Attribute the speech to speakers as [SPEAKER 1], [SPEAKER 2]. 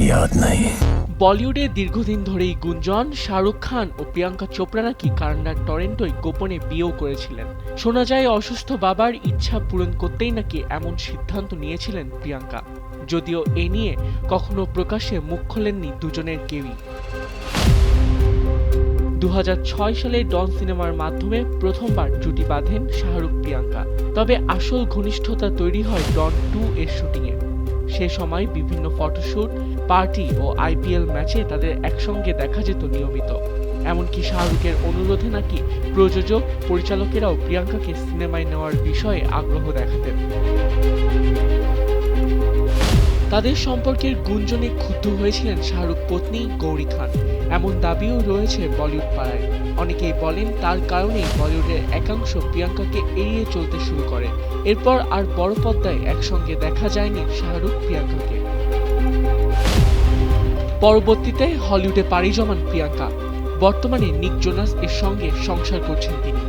[SPEAKER 1] याद नहीं।
[SPEAKER 2] বলিউডে দীর্ঘদিন ধরেই গুঞ্জন শাহরুখ খান ও প্রিয়াঙ্কা চোপড়া নাকি কানাডার টরেন্টোয় গোপনে বিয়েও করেছিলেন। শোনা যায় অসুস্থ বাবার ইচ্ছা পূরণ করতেই নাকি এমন সিদ্ধান্ত নিয়েছিলেন প্রিয়াঙ্কা, যদিও এ নিয়ে কখনো প্রকাশ্যে মুখ খোলেননি দুজনের কেউই। 2006 সালে ডন সিনেমার মাধ্যমে প্রথমবার জুটি বাঁধেন শাহরুখ প্রিয়াঙ্কা, তবে আসল ঘনিষ্ঠতা তৈরি হয় ডন 2 এর শুটিংয়ে। সে সময় বিভিন্ন ফটোশুট, পার্টি ও আইপিএল ম্যাচে তাদের একসঙ্গে দেখা যেত নিয়মিত। এমনকি শাহরুখের অনুরোধে নাকি প্রযোজক পরিচালকেরাও প্রিয়াঙ্কাকে সিনেমায় নেওয়ার বিষয়ে আগ্রহ দেখাতেন। তাদের সম্পর্কের গুঞ্জনে ক্ষুব্ধ হয়েছিলেন শাহরুখ পত্নী গৌরী খান, এমন দাবিও রয়েছে বলিউড পাড়ায়। অনেকেই বলেন তার কারণেই বলিউডের একাংশ প্রিয়াঙ্কাকে এড়িয়ে চলতে শুরু করে। এরপর আর বড় পর্দায় একসঙ্গে দেখা যায়নি শাহরুখ প্রিয়াঙ্কাকে। পরবর্তীতে হলিউডে পাড়ি জমান প্রিয়াঙ্কা। বর্তমানে নিক জোনাস এর সঙ্গে সংসার করছেন তিনি।